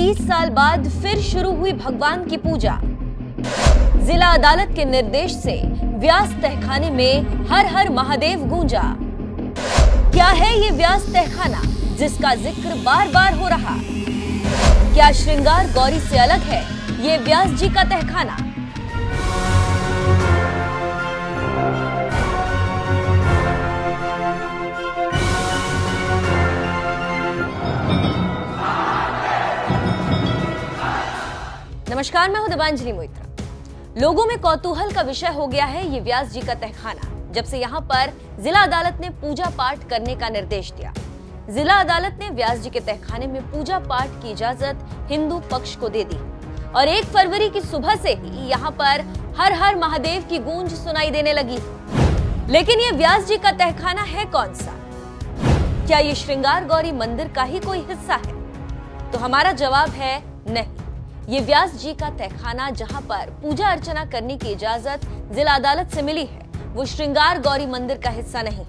20 साल बाद फिर शुरू हुई भगवान की पूजा। जिला अदालत के निर्देश से व्यास तहखाने में हर हर महादेव गूंजा। क्या है ये व्यास तहखाना जिसका जिक्र बार बार हो रहा? क्या श्रृंगार गौरी से अलग है ये व्यास जी का तहखाना? नमस्कार, मैं हूं दिबांजलि मोइत्रा। लोगों में कौतूहल का विषय हो गया है ये व्यास जी का तहखाना, जब से यहां पर जिला अदालत ने पूजा पाठ करने का निर्देश दिया। जिला अदालत ने व्यास जी के तहखाने में पूजा पाठ की इजाजत हिंदू पक्ष को दे दी और 1 फरवरी की सुबह से ही यहां पर हर हर महादेव की गूंज सुनाई देने लगी। लेकिन ये व्यास जी का तहखाना है कौन सा? क्या ये श्रृंगार गौरी मंदिर का ही कोई हिस्सा है? तो हमारा जवाब है नहीं। ये व्यास जी का तहखाना जहां पर पूजा अर्चना करने की इजाजत जिला अदालत से मिली है, वो श्रृंगार गौरी मंदिर का हिस्सा नहीं,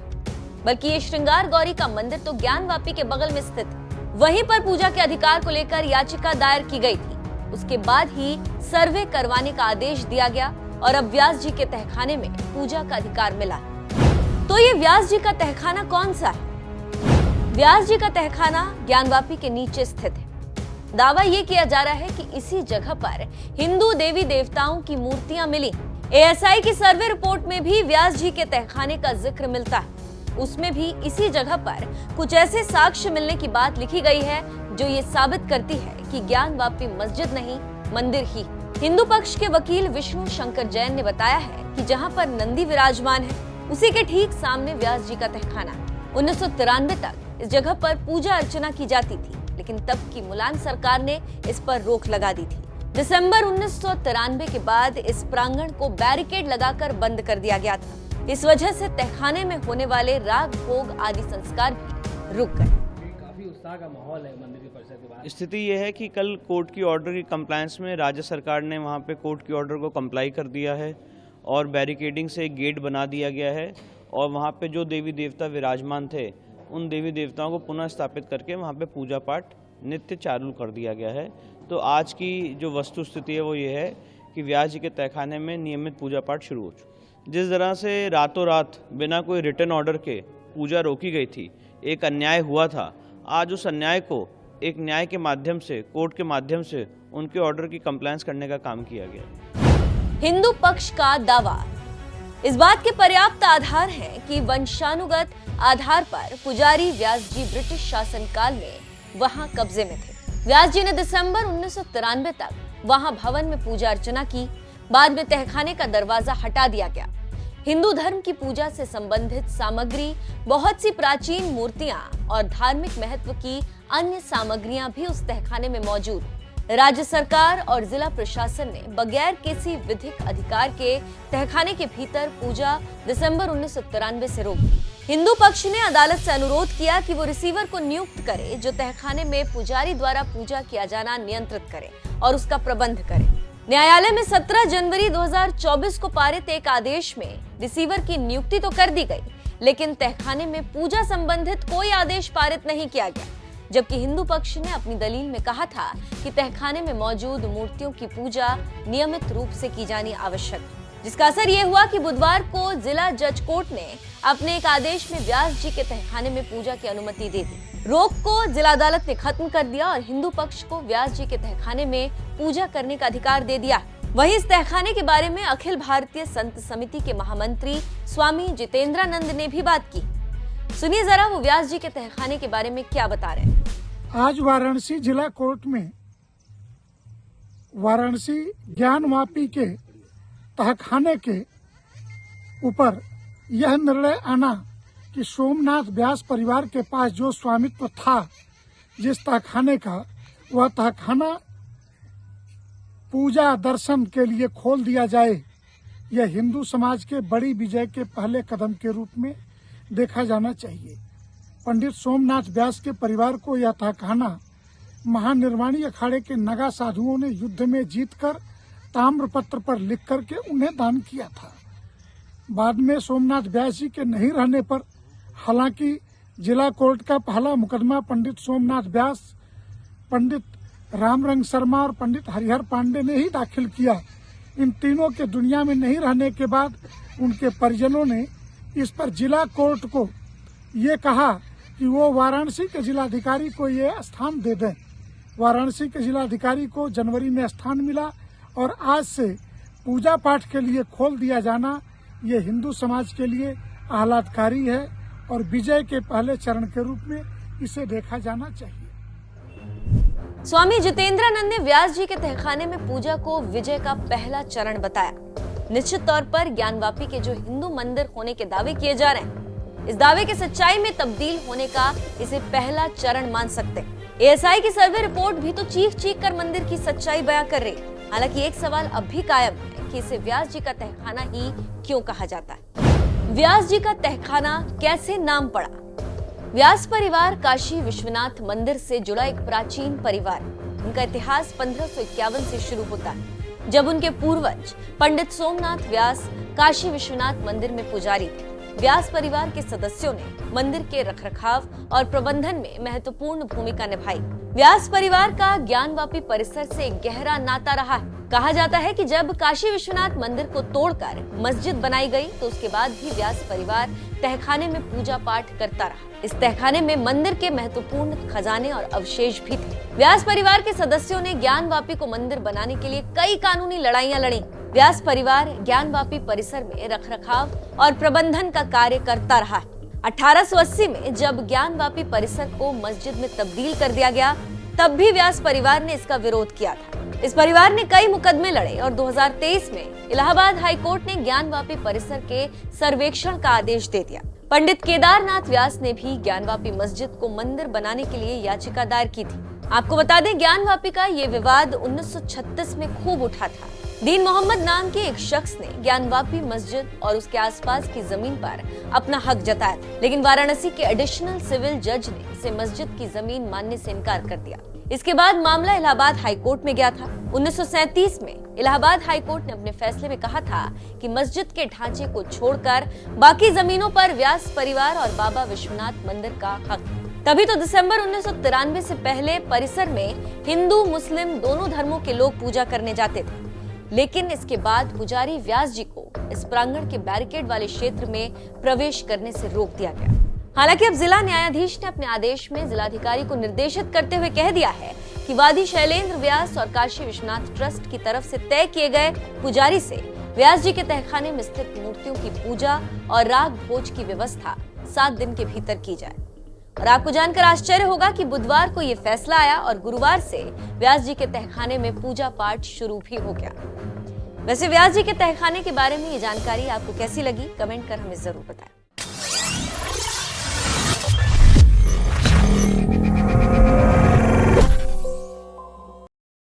बल्कि ये श्रृंगार गौरी का मंदिर तो ज्ञानवापी के बगल में स्थित है। वहीं पर पूजा के अधिकार को लेकर याचिका दायर की गई थी। उसके बाद ही सर्वे करवाने का आदेश दिया गया और अब व्यास जी के तहखाने में पूजा का अधिकार मिला। तो ये व्यास जी का तहखाना कौन सा है? व्यास जी का तहखाना ज्ञानवापी के नीचे स्थित है। दावा ये किया जा रहा है कि इसी जगह पर हिंदू देवी देवताओं की मूर्तियां मिली। एएसआई की सर्वे रिपोर्ट में भी व्यास जी के तहखाने का जिक्र मिलता है। उसमें भी इसी जगह पर कुछ ऐसे साक्ष्य मिलने की बात लिखी गई है जो ये साबित करती है कि ज्ञानवापी मस्जिद नहीं, मंदिर ही। हिंदू पक्ष के वकील विष्णु शंकर जैन ने बताया है कि जहां पर नंदी विराजमान है, उसी के ठीक सामने व्यास जी का तहखाना। 1993 तक इस जगह पर पूजा अर्चना की जाती थी, लेकिन तब की मुलायम सरकार ने इस पर रोक लगा दी थी। दिसंबर 1993 के बाद इस प्रांगण को बैरिकेड लगाकर बंद कर दिया गया था। इस वजह से तहखाने में होने वाले राग भोग आदि संस्कार भी रुक गए। काफी उत्साह का माहौल है मंदिर के परिसर के बाहर। स्थिति यह है कि कल कोर्ट की ऑर्डर की कंप्लायंस में राज्य सरकार ने वहां पे कोर्ट की ऑर्डर को कंप्लाई कर दिया है और बैरिकेडिंग से एक गेट बना दिया गया है और वहां पे जो देवी देवता विराजमान थे उन देवी देवताओं को पुनः स्थापित करके वहाँ पे पूजा पाठ नित्य चालू कर दिया गया है। तो आज की जो वस्तु स्थिति है वो ये है कि व्यास जी के तहखाने में नियमित पूजा पाठ शुरू हो चुका। जिस तरह से रातों रात बिना कोई रिटर्न ऑर्डर के पूजा रोकी गई थी, एक अन्याय हुआ था, आज उस अन्याय को एक न्याय के माध्यम से, कोर्ट के माध्यम से उनके ऑर्डर की कंप्लायंस करने का काम किया गया। हिंदू पक्ष का दावा इस बात के पर्याप्त आधार है कि वंशानुगत आधार पर पुजारी व्यास जी ब्रिटिश शासनकाल में वहां कब्जे में थे। व्यास जी ने दिसंबर 1993 तक वहां भवन में पूजा अर्चना की। बाद में तहखाने का दरवाजा हटा दिया गया। हिंदू धर्म की पूजा से संबंधित सामग्री, बहुत सी प्राचीन मूर्तियां और धार्मिक महत्व की अन्य सामग्रियां भी उस तहखाने में मौजूद। राज्य सरकार और जिला प्रशासन ने बगैर किसी विधिक अधिकार के तहखाने के भीतर पूजा दिसंबर 1993 से रोक दी। हिंदू पक्ष ने अदालत से अनुरोध किया कि वो रिसीवर को नियुक्त करे जो तहखाने में पुजारी द्वारा पूजा किया जाना नियंत्रित करे और उसका प्रबंध करे। न्यायालय में 17 जनवरी 2024 को पारित एक आदेश में रिसीवर की नियुक्ति तो कर दी गई, लेकिन तहखाने में पूजा संबंधित कोई आदेश पारित नहीं किया गया। जबकि हिंदू पक्ष ने अपनी दलील में कहा था कि तहखाने में मौजूद मूर्तियों की पूजा नियमित रूप से की जानी आवश्यक है, जिसका असर ये हुआ कि बुधवार को जिला जज कोर्ट ने अपने एक आदेश में व्यास जी के तहखाने में पूजा की अनुमति दे दी। रोक को जिला अदालत ने खत्म कर दिया और हिंदू पक्ष को व्यास जी के तहखाने में पूजा करने का अधिकार दे दिया। वहीं इस तहखाने के बारे में अखिल भारतीय संत समिति के महामंत्री स्वामी जितेंद्रानंद ने भी बात की। सुनिए जरा वो व्यास जी के तहखाने के बारे में क्या बता रहे हैं। आज वाराणसी जिला कोर्ट में वाराणसी ज्ञानवापी के तहखाने के ऊपर यह निर्णय आना कि सोमनाथ व्यास परिवार के पास जो स्वामित्व था जिस तहखाने का, वह तहखाना पूजा दर्शन के लिए खोल दिया जाए, यह हिंदू समाज के बड़ी विजय के पहले कदम के रूप में देखा जाना चाहिए। पंडित सोमनाथ व्यास के परिवार को यह तहखाना महानिर्वाणी अखाड़े के नगा साधुओं ने युद्ध में जीतकर ताम्रपत्र पर लिख करके उन्हें दान किया था। बाद में सोमनाथ व्यास जी के नहीं रहने पर, हालांकि जिला कोर्ट का पहला मुकदमा पंडित सोमनाथ व्यास, पंडित रामरंग शर्मा और पंडित हरिहर पांडे ने ही दाखिल किया। इन तीनों के दुनिया में नहीं रहने के बाद उनके परिजनों ने इस पर जिला कोर्ट को ये कहा कि वो वाराणसी के जिलाधिकारी को ये स्थान दे दें। वाराणसी के जिलाधिकारी को जनवरी में स्थान मिला और आज से पूजा पाठ के लिए खोल दिया जाना ये हिंदू समाज के लिए आह्लादकारी है और विजय के पहले चरण के रूप में इसे देखा जाना चाहिए। स्वामी जितेंद्रानंद ने व्यास जी के तहखाने में पूजा को विजय का पहला चरण बताया। निश्चित तौर पर ज्ञानवापी के जो हिंदू मंदिर होने के दावे किए जा रहे हैं, इस दावे की सच्चाई में तब्दील होने का इसे पहला चरण मान सकते हैं। एएसआई की सर्वे रिपोर्ट भी तो चीख कर मंदिर की सच्चाई बयां कर रही है। हालांकि एक सवाल अब भी कायम है कि इसे व्यास जी का तहखाना ही क्यों कहा जाता है। व्यास जी का तहखाना कैसे नाम पड़ा? व्यास परिवार काशी विश्वनाथ मंदिर से जुड़ा एक प्राचीन परिवार। उनका इतिहास 1551 से शुरू होता है, जब उनके पूर्वज पंडित सोमनाथ व्यास काशी विश्वनाथ मंदिर में पुजारी थे। व्यास परिवार के सदस्यों ने मंदिर के रखरखाव और प्रबंधन में महत्वपूर्ण भूमिका निभाई। व्यास परिवार का ज्ञानवापी परिसर से एक गहरा नाता रहा है। कहा जाता है कि जब काशी विश्वनाथ मंदिर को तोड़कर मस्जिद बनाई गई तो उसके बाद भी व्यास परिवार तहखाने में पूजा पाठ करता रहा। इस तहखाने में मंदिर के महत्वपूर्ण खजाने और अवशेष भी थे। व्यास परिवार के सदस्यों ने ज्ञानवापी को मंदिर बनाने के लिए कई कानूनी लड़ाइयां लड़ी। व्यास परिवार ज्ञानवापी परिसर में रखरखाव और प्रबंधन का कार्य करता रहा है। 1880 में जब ज्ञानवापी परिसर को मस्जिद में तब्दील कर दिया गया, तब भी व्यास परिवार ने इसका विरोध किया था। इस परिवार ने कई मुकदमे लड़े और 2023 में इलाहाबाद हाईकोर्ट ने ज्ञानवापी परिसर के सर्वेक्षण का आदेश दे दिया। पंडित केदारनाथ व्यास ने भी ज्ञानवापी मस्जिद को मंदिर बनाने के लिए याचिका दायर की थी। आपको बता दें, ज्ञानवापी का ये विवाद 1936 में खूब उठा था। दीन मोहम्मद नाम के एक शख्स ने ज्ञानवापी मस्जिद और उसके आसपास की जमीन पर अपना हक जताया था, लेकिन वाराणसी के एडिशनल सिविल जज ने इसे मस्जिद की जमीन मानने से इनकार कर दिया। इसके बाद मामला इलाहाबाद हाईकोर्ट में गया था। 1937 में इलाहाबाद हाईकोर्ट ने अपने फैसले में कहा था कि मस्जिद के ढांचे को छोड़कर बाकी जमीनों पर व्यास परिवार और बाबा विश्वनाथ मंदिर का हक। तभी तो दिसंबर 1993 से पहले परिसर में हिंदू मुस्लिम दोनों धर्मों के लोग पूजा करने जाते थे, लेकिन इसके बाद पुजारी व्यास जी को इस प्रांगण के बैरिकेड वाले क्षेत्र में प्रवेश करने से रोक दिया गया। हालांकि अब जिला न्यायाधीश ने अपने आदेश में जिलाधिकारी को निर्देशित करते हुए कह दिया है कि वादी शैलेंद्र व्यास और काशी विश्वनाथ ट्रस्ट की तरफ से तय किए गए पुजारी से व्यास जी के तहखाने में स्थित मूर्तियों की पूजा और राग भोज की व्यवस्था 7 दिन के भीतर की जाए। और आपको जानकर आश्चर्य होगा कि बुधवार को ये फैसला आया और गुरुवार से व्यास जी के तहखाने में पूजा पाठ शुरू भी हो गया। वैसे व्यास जी के तहखाने के बारे में ये जानकारी आपको कैसी लगी, कमेंट कर हमें जरूर बताएं।